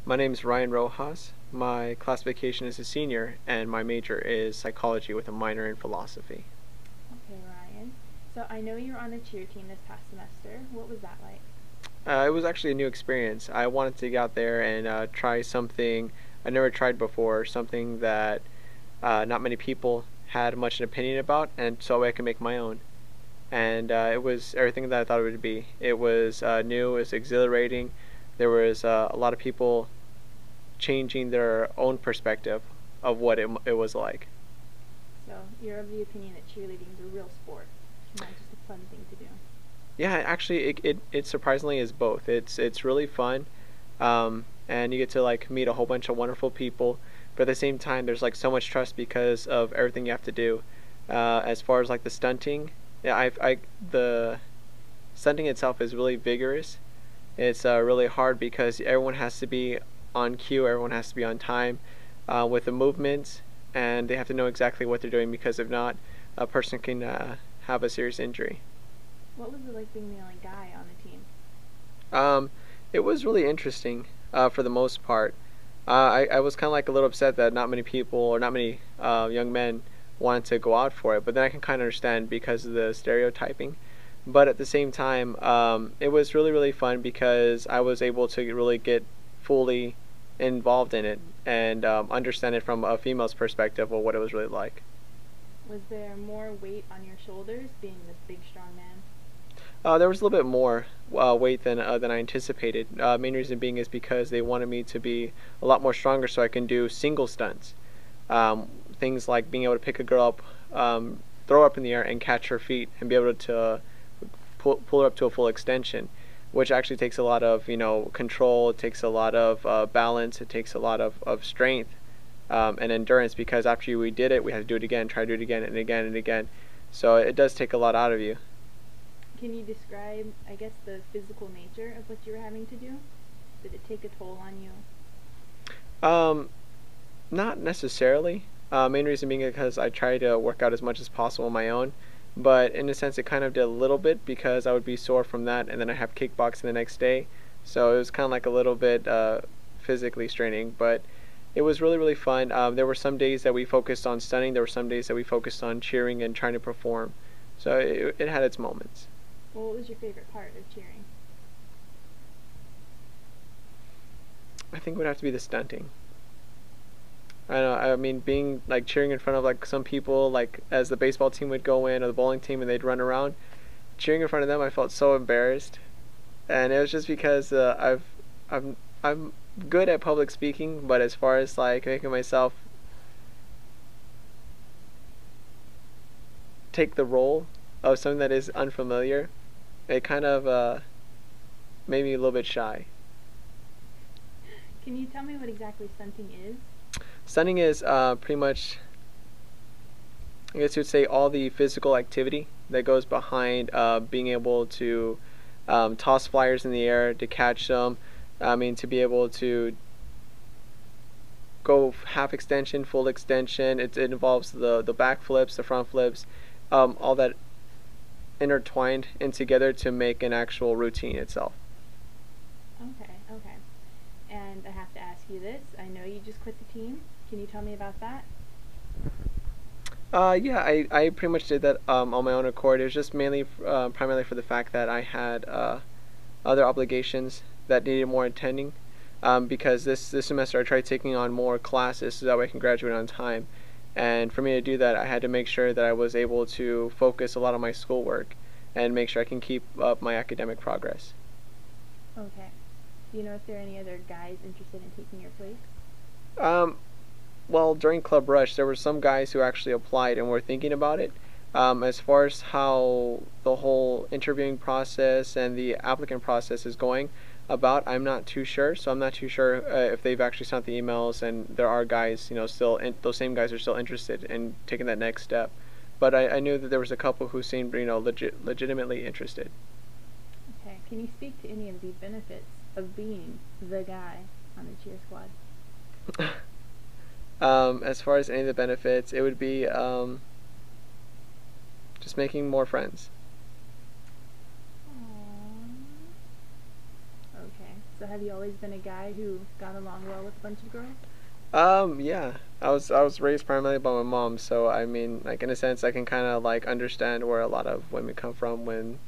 My name is Ryan Rojas. My classification is a senior, and my major is psychology with a minor in philosophy. Okay, Ryan. So I know you were on the cheer team this past semester. What was that like? It was actually a new experience. I wanted to get out there and try something I never tried before, something that not many people had much an opinion about, and so I could make my own. And it was everything that I thought it would be. It was new, it was exhilarating. There was a lot of people changing their own perspective of what it was like. So you're of the opinion that cheerleading is a real sport, not just a fun thing to do. Yeah, actually, it surprisingly is both. It's really fun, and you get to like meet a whole bunch of wonderful people. But at the same time, there's like so much trust because of everything you have to do. As far as like the stunting, yeah, the stunting itself is really vigorous. It's really hard because everyone has to be on cue, everyone has to be on time with the movements, and they have to know exactly what they're doing because if not, a person can have a serious injury. What was it like being the only guy on the team? Um, it was really interesting for the most part. I was kind of like a little upset that not many people or not many young men wanted to go out for it, but then I can kind of understand because of the stereotyping. But at the same time, it was really, really fun because I was able to really get fully involved in it and understand it from a female's perspective of what it was really like. Was there more weight on your shoulders being the big strong man? There was a little bit more weight than I anticipated. Main reason being is because they wanted me to be a lot more stronger so I can do single stunts. Things like being able to pick a girl up, throw her up in the air, and catch her feet, and be able to pull her up to a full extension, which actually takes a lot of control. It takes a lot of balance. It takes a lot of strength and endurance because after we did it, we had to do it again, try to do it again and again and again. So it does take a lot out of you. Can you describe, I guess, the physical nature of what you were having to do? Did it take a toll on you? Um, Not necessarily. Main reason being because I try to work out as much as possible on my own. But in a sense, it kind of did a little bit because I would be sore from that, and then I have kickboxing the next day. So it was kind of like a little bit physically straining, but it was really, really fun. There were some days that we focused on stunning. There were some days that we focused on cheering and trying to perform. So it had its moments. Well, what was your favorite part of cheering? I think it would have to be the stunting. I don't know. I mean, being like cheering in front of like some people, like as the baseball team would go in or the bowling team and they'd run around, cheering in front of them, I felt so embarrassed, and it was just because I'm good at public speaking, but as far as like making myself take the role of something that is unfamiliar, it kind of made me a little bit shy. Can you tell me what exactly stunting is? Stunning is pretty much, I guess you'd say, all the physical activity that goes behind being able to toss flyers in the air, to catch them. I mean, to be able to go half extension, full extension. It involves the back flips, the front flips, all that intertwined in together to make an actual routine itself. Okay, okay. And I have to ask you this. I know you just quit the team. Can you tell me about that? Yeah, I pretty much did that on my own accord. It was just mainly, primarily for the fact that I had other obligations that needed more attending. Because this semester I tried taking on more classes so that way I can graduate on time. And for me to do that, I had to make sure that I was able to focus a lot on my schoolwork and make sure I can keep up my academic progress. Okay. Do you know if there are any other guys interested in taking your place? Um, well, during Club Rush, there were some guys who actually applied and were thinking about it. As far as how the whole interviewing process and the applicant process is going about, I'm not too sure. So I'm not too sure if they've actually sent the emails and there are guys, still those same guys are still interested in taking that next step. But I knew that there was a couple who seemed, legitimately interested. Okay. Can you speak to any of the benefits of being the guy on the cheer squad? As far as any of the benefits, it would be just making more friends. Aww. Okay. So So have you always been a guy who got along well with a bunch of girls? Yeah. I was raised primarily by my mom, so I mean, like in a sense, I can kind of like understand where a lot of women come from when,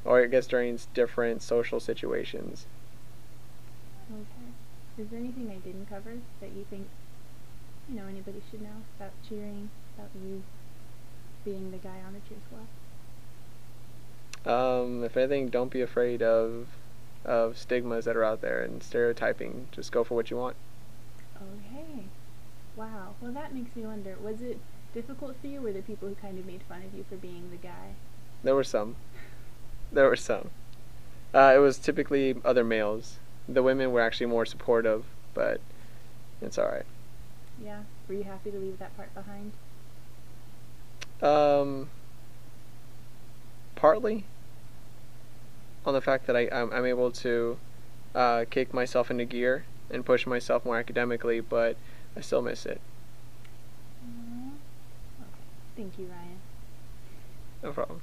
or I guess during different social situations. Okay. Is there anything I didn't cover that you think, anybody should know about cheering, about you being the guy on the cheer squad? If anything, don't be afraid of stigmas that are out there and stereotyping. Just go for what you want. Okay. Wow. Well, that makes me wonder, was it difficult for you? Were there people who kind of made fun of you for being the guy? There were some. There were some. It was typically other males. The women were actually more supportive, but it's all right. Yeah. Were you happy to leave that part behind? Um, Partly on the fact that I'm able to kick myself into gear and push myself more academically, but I still miss it. Aww. Okay. Thank you, Ryan. No problem.